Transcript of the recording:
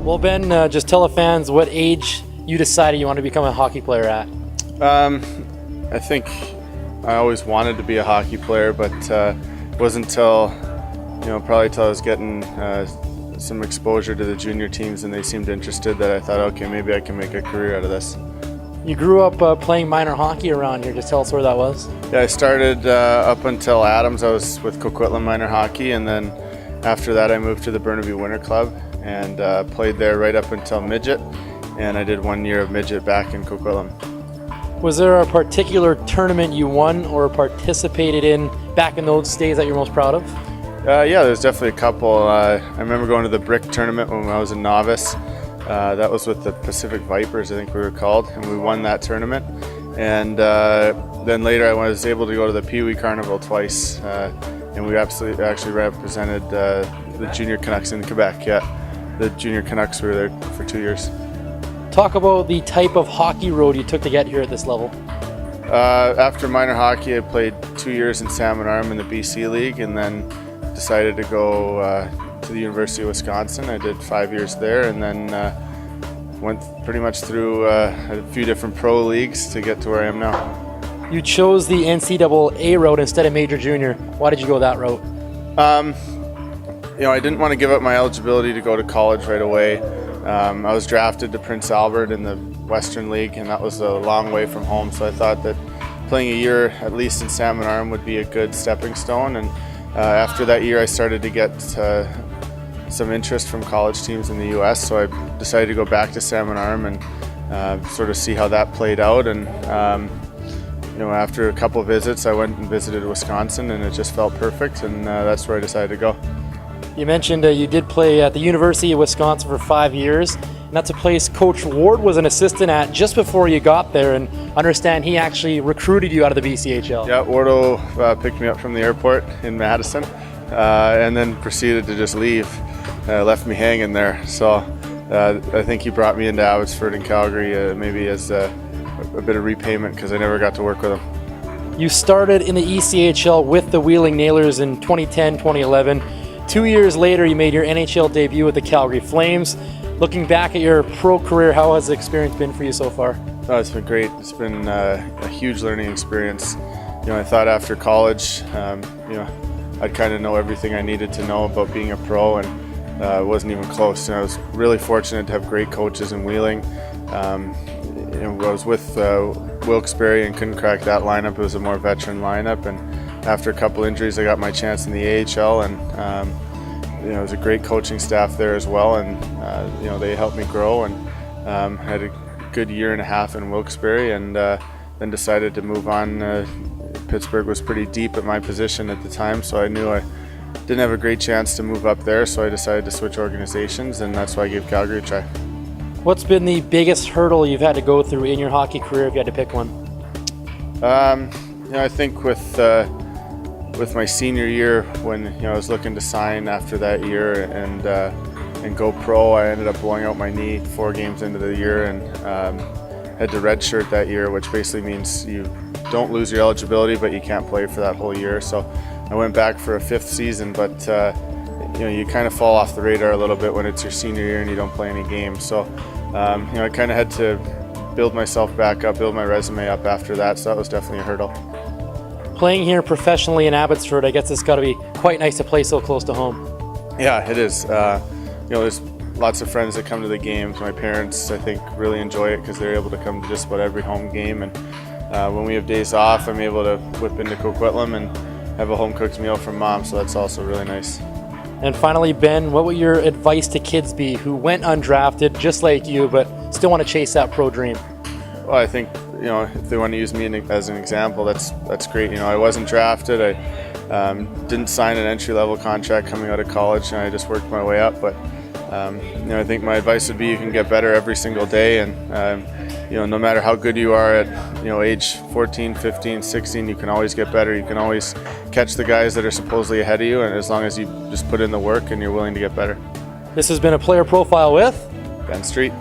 Well, Ben, just tell the fans what age you decided you want to become a hockey player at. I think I always wanted to be a hockey player, but it wasn't until, probably till I was getting some exposure to the junior teams and they seemed interested that I thought, okay, maybe I can make a career out of this. You grew up playing minor hockey around here. Just tell us where that was. Yeah, I started up until Adams. I was with Coquitlam Minor Hockey, and then after that I moved to the Burnaby Winter Club and played there right up until midget, and I did 1 year of midget back in Coquitlam. Was there a particular tournament you won or participated in back in those days that you're most proud of? Yeah, there's definitely a couple. I remember going to the Brick tournament when I was a novice. That was with the Pacific Vipers, I think we were called, and we won that tournament. And then later I was able to go to the Pee Wee Carnival twice, and we actually represented the Junior Canucks in Quebec. Yeah, the Junior Canucks were there for 2 years. Talk about the type of hockey road you took to get here at this level. After minor hockey, I played 2 years in Salmon Arm in the BC League, and then decided to go to the University of Wisconsin. I did 5 years there, and then went pretty much through a few different pro leagues to get to where I am now. You chose the NCAA route instead of major junior. Why did you go that route? I didn't want to give up my eligibility to go to college right away. I was drafted to Prince Albert in the Western League, and that was a long way from home, so I thought that playing a year at least in Salmon Arm would be a good stepping stone. And after that year I started to get some interest from college teams in the U.S., so I decided to go back to Salmon Arm and sort of see how that played out. And after a couple of visits I went and visited Wisconsin, and it just felt perfect, and that's where I decided to go. You mentioned you did play at the University of Wisconsin for 5 years, and that's a place Coach Ward was an assistant at just before you got there, and understand he actually recruited you out of the BCHL. Yeah, Wardo picked me up from the airport in Madison and then proceeded to just leave, left me hanging there. So I think he brought me into Abbotsford and Calgary maybe as a bit of repayment because I never got to work with him. You started in the ECHL with the Wheeling Nailers in 2010, 2011. 2 years later, you made your NHL debut with the Calgary Flames. Looking back at your pro career, how has the experience been for you so far? Oh, it's been great. It's been a huge learning experience. I thought after college, I'd kind of know everything I needed to know about being a pro, and it wasn't even close. I was really fortunate to have great coaches in Wheeling. I was with Wilkes-Barre and couldn't crack that lineup. It was a more veteran lineup, and after a couple injuries, I got my chance in the AHL, and it was a great coaching staff there as well, and they helped me grow, and had a good year and a half in Wilkes-Barre, and then decided to move on. Pittsburgh was pretty deep at my position at the time, so I knew I didn't have a great chance to move up there, so I decided to switch organizations, and that's why I gave Calgary a try. What's been the biggest hurdle you've had to go through in your hockey career if you had to pick one? I think with my senior year, when I was looking to sign after that year and go pro, I ended up blowing out my knee 4 games into the year, and had to redshirt that year, which basically means you don't lose your eligibility, but you can't play for that whole year. So I went back for a 5th season, but you kind of fall off the radar a little bit when it's your senior year and you don't play any games. So I kind of had to build myself back up, build my resume up after that. So that was definitely a hurdle. Playing here professionally in Abbotsford, I guess it's got to be quite nice to play so close to home. Yeah, it is. There's lots of friends that come to the games. My parents, I think, really enjoy it because they're able to come to just about every home game. And when we have days off, I'm able to whip into Coquitlam and have a home-cooked meal from Mom, so that's also really nice. And finally, Ben, what would your advice to kids be who went undrafted, just like you, but still want to chase that pro dream? Well, I think if they want to use me as an example, that's great. I wasn't drafted. I didn't sign an entry-level contract coming out of college, and I just worked my way up. But I think my advice would be you can get better every single day, and no matter how good you are at age 14, 15, 16, you can always get better. You can always catch the guys that are supposedly ahead of you, and as long as you just put in the work and you're willing to get better. This has been a Player Profile with Ben Street.